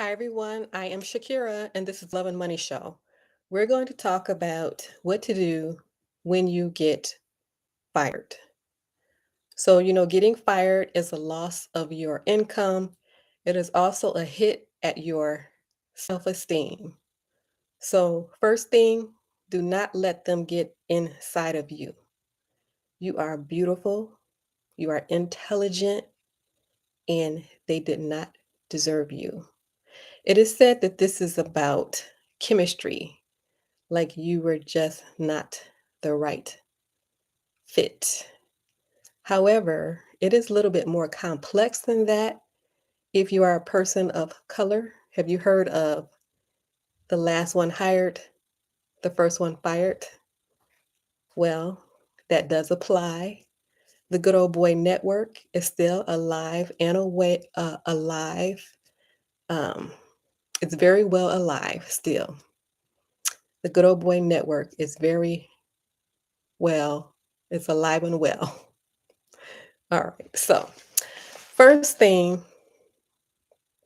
Hi, everyone. I am Shakira, and this is Love and Money Show. We're going to talk about what to do when you get fired. So, getting fired is a loss of your income. It is also a hit at your self esteem. So, first thing, do not let them get inside of you. You are beautiful, you are intelligent, and they did not deserve you. It is said that this is about chemistry, like you were just not the right fit. However, it is a little bit more complex than that. If you are a person of color, have you heard of the last one hired, the first one fired? Well, that does apply. The Good Old Boy Network is still alive and alive. Um, it's very well alive still. The Good Old Boy Network is very well, it's alive and well. All right. So, first thing,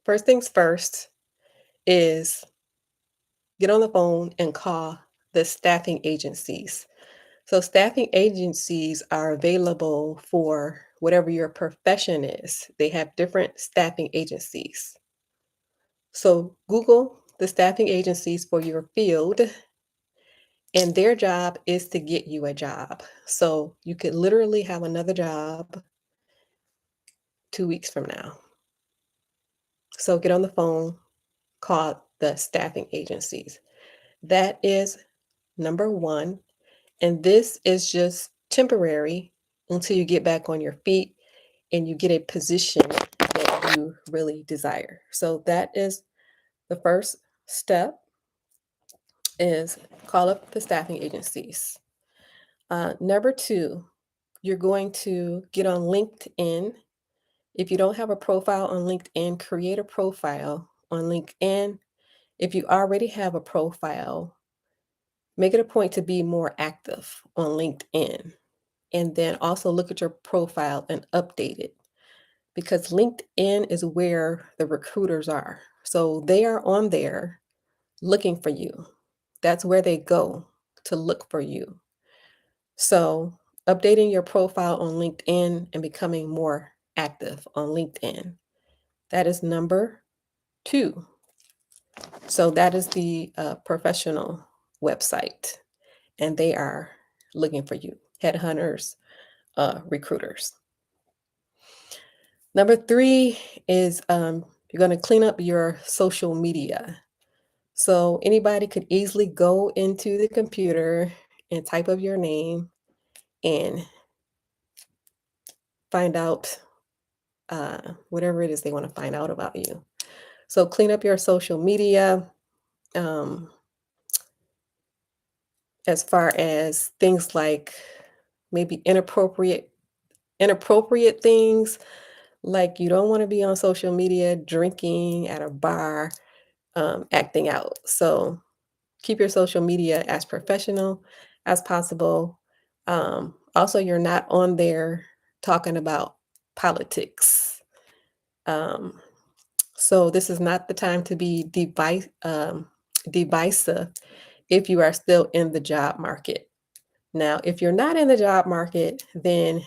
first things first is get on the phone and call the staffing agencies. So, staffing agencies are available for whatever your profession is. They have different staffing agencies. So, Google the staffing agencies for your field, and their job is to get you a job. So, you could literally have another job 2 weeks from now. So, get on the phone, call the staffing agencies. That is number one. And this is just temporary until you get back on your feet and you get a position that you really desire. So that is the first step is call up the staffing agencies. Number two, you're going to get on LinkedIn. If you don't have a profile on LinkedIn, create a profile on LinkedIn. If you already have a profile, make it a point to be more active on LinkedIn. And then also look at your profile and update it because LinkedIn is where the recruiters are. So they are on there looking for you. That's where they go to look for you. So updating your profile on LinkedIn and becoming more active on LinkedIn. That is number two. So that is the professional website, and they are looking for you, headhunters, recruiters. Number three is you're going to clean up your social media. So anybody could easily go into the computer and type up your name and find out whatever it is they want to find out about you. So clean up your social media um, as far as things like maybe inappropriate things, like you don't want to be on social media drinking at a bar, acting out. So keep your social media as professional as possible. Also, you're not on there talking about politics. Um, so this is not the time to be divisive if you are still in the job market. Now, if you're not in the job market, then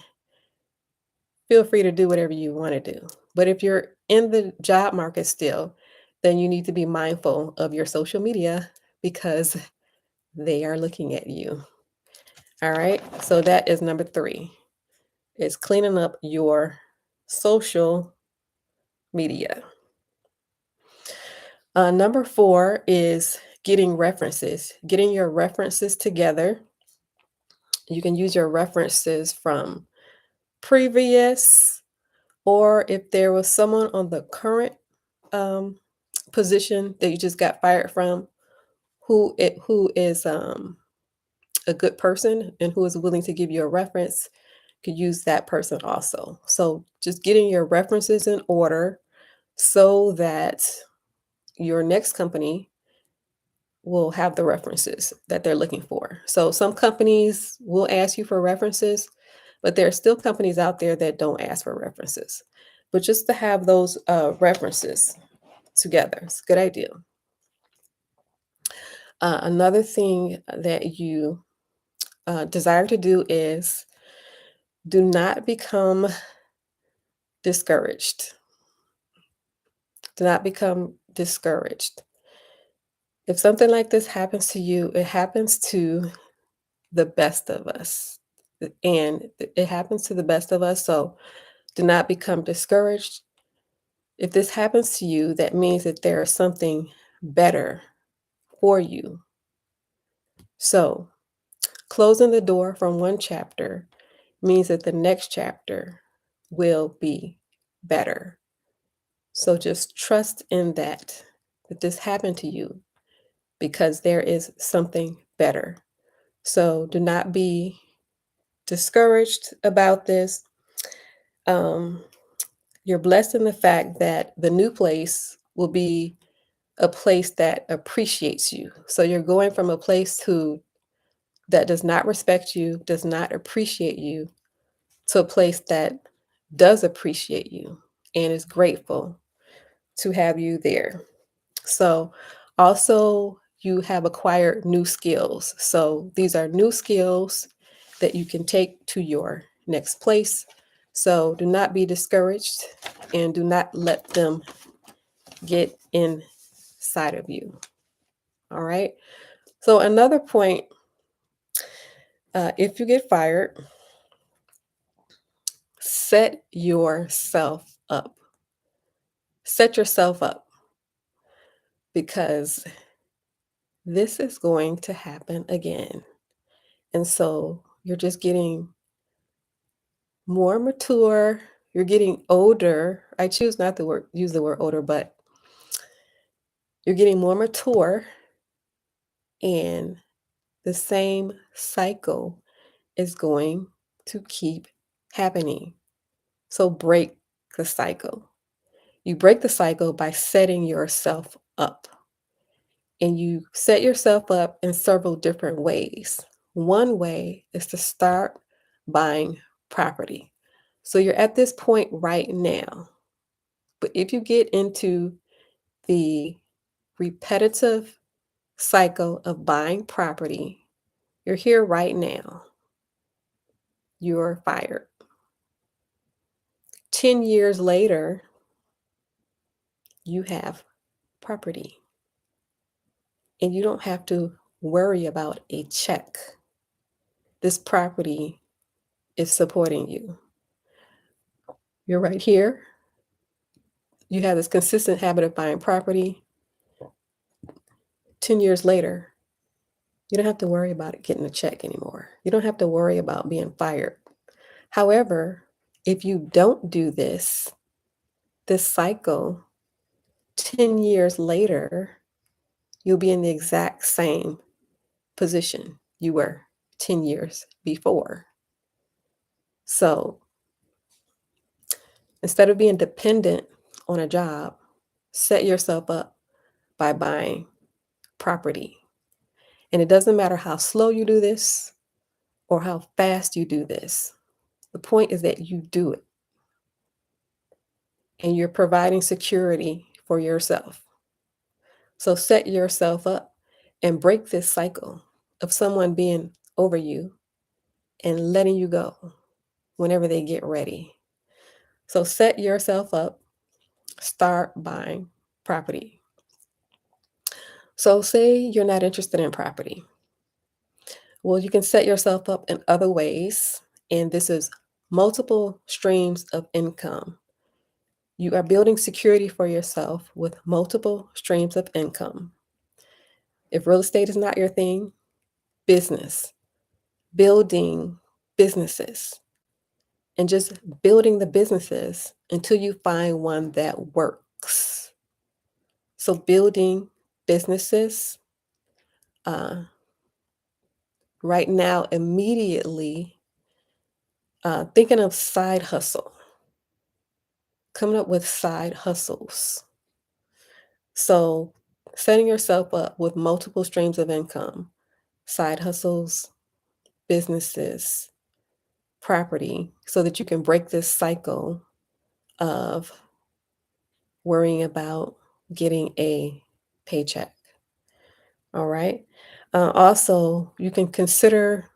feel free to do whatever you want to do. But if you're in the job market still, then you need to be mindful of your social media because they are looking at you. All right. So that is number three. Is cleaning up your social media. Number four is getting references, getting your references together. You can use your references from previous, or if there was someone on the current um, position that you just got fired from, who is a good person and who is willing to give you a reference, could use that person also. So just getting your references in order so that your next company will have the references that they're looking for. So some companies will ask you for references, but there are still companies out there that don't ask for references. But just to have those references together. It's a good idea. Another thing that you desire to do is do not become discouraged. Do not become discouraged. If something like this happens to you, it happens to the best of us. And it happens to the best of us. So do not become discouraged. If this happens to you, that means that there is something better for you. So closing the door from one chapter means that the next chapter will be better. So just trust in that this happened to you because there is something better. So do not be discouraged about this. Um, you're blessed in the fact that the new place will be a place that appreciates you. So you're going from a place that does not respect you, does not appreciate you, to a place that does appreciate you and is grateful to have you there. So also you have acquired new skills. So these are new skills that you can take to your next place. So do not be discouraged and do not let them get inside of you. All right. So another point, if you get fired, set yourself up. Set yourself up because this is going to happen again. And so you're just getting more mature, you're getting older. I choose not to use the word older, but you're getting more mature and the same cycle is going to keep happening. So break the cycle. You break the cycle by setting yourself up. And you set yourself up in several different ways. One way is to start buying property. So you're at this point right now. But if you get into the repetitive cycle of buying property, you're here right now. You're fired. 10 years later, you have property and you don't have to worry about a check. This property is supporting you. You're right here. You have this consistent habit of buying property. 10 years later, you don't have to worry about it getting a check anymore. You don't have to worry about being fired. However, if you don't do this cycle, 10 years later, you'll be in the exact same position you were 10 years before. So instead of being dependent on a job, set yourself up by buying property. And it doesn't matter how slow you do this or how fast you do this. The point is that you do it and you're providing security for yourself. So set yourself up and break this cycle of someone being over you and letting you go whenever they get ready. So set yourself up, start buying property. So say you're not interested in property. Well, you can set yourself up in other ways, and this is multiple streams of income. You are building security for yourself with multiple streams of income. If real estate is not your thing, business, building businesses, and just building the businesses until you find one that works. So, building businesses uh, right now, immediately thinking of side hustle, coming up with side hustles. So, setting yourself up with multiple streams of income, side hustles, businesses, property, so that you can break this cycle of worrying about getting a paycheck. All right. Also, you can consider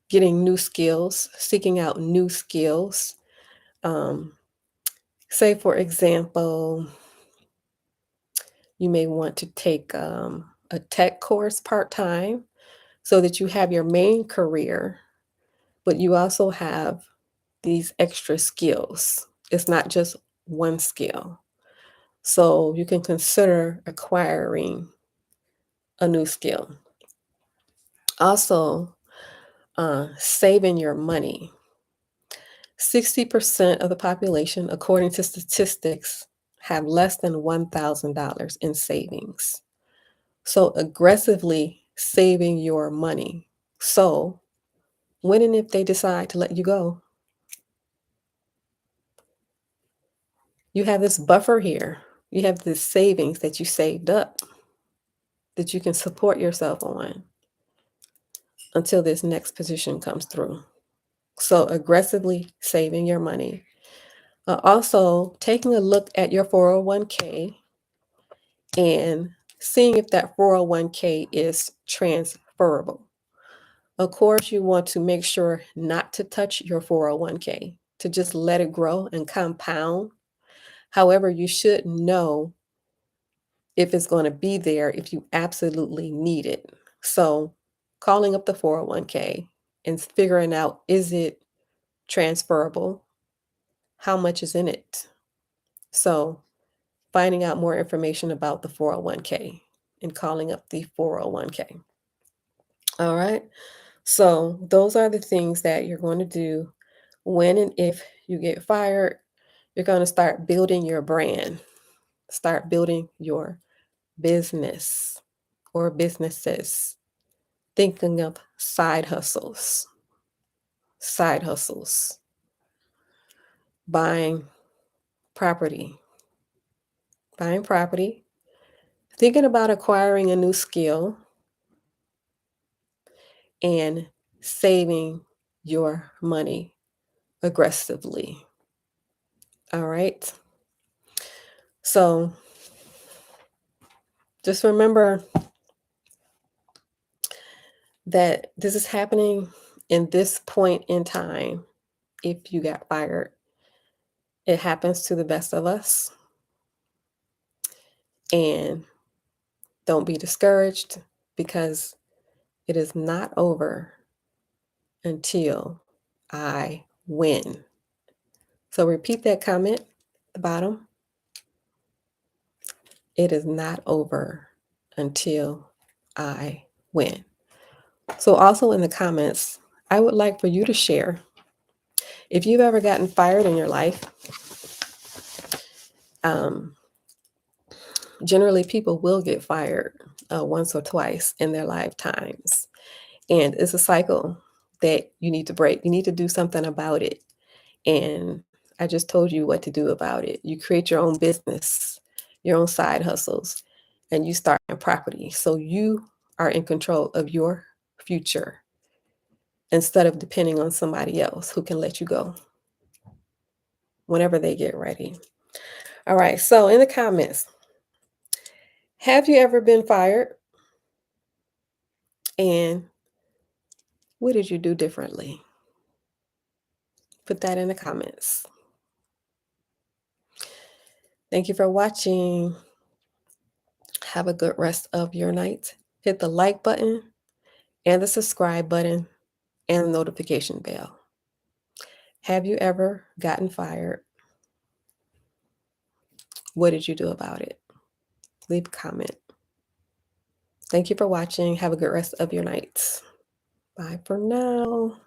getting new skills, seeking out new skills. Um, say, for example, you may want to take a tech course part time so that you have your main career, but you also have these extra skills. It's not just one skill. So you can consider acquiring a new skill. Also, saving your money. 60% of the population, according to statistics, have less than $1,000 in savings. So aggressively saving your money. So when and if they decide to let you go, you have this buffer here. You have this savings that you saved up that you can support yourself on until this next position comes through. So aggressively saving your money. Also, taking a look at your 401k and seeing if that 401k is transferable. Of course, you want to make sure not to touch your 401k, to just let it grow and compound. However, you should know if it's going to be there if you absolutely need it. So, calling up the 401k and figuring out, is it transferable? How much is in it? So, finding out more information about the 401k and calling up the 401k. All right. So, those are the things that you're going to do when and if you get fired. You're going to start building your brand, start building your business or businesses, thinking of side hustles, buying property, buying property, thinking about acquiring a new skill, and saving your money aggressively. All right. So just remember that this is happening in this point in time. If you got fired, it happens to the best of us. And don't be discouraged because it is not over until I win. So repeat that comment at the bottom. It is not over until I win. So also in the comments, I would like for you to share if you've ever gotten fired in your life. Um, Generally, people will get fired once or twice in their lifetimes. And it's a cycle that you need to break. You need to do something about it. And I just told you what to do about it. You create your own business, your own side hustles, and you start a property. So you are in control of your future instead of depending on somebody else who can let you go whenever they get ready. All right. So in the comments, have you ever been fired? And what did you do differently? Put that in the comments. Thank you for watching. Have a good rest of your night. Hit the like button and the subscribe button and the notification bell. Have you ever gotten fired? What did you do about it? Leave a comment. Thank you for watching. Have a good rest of your nights. Bye for now.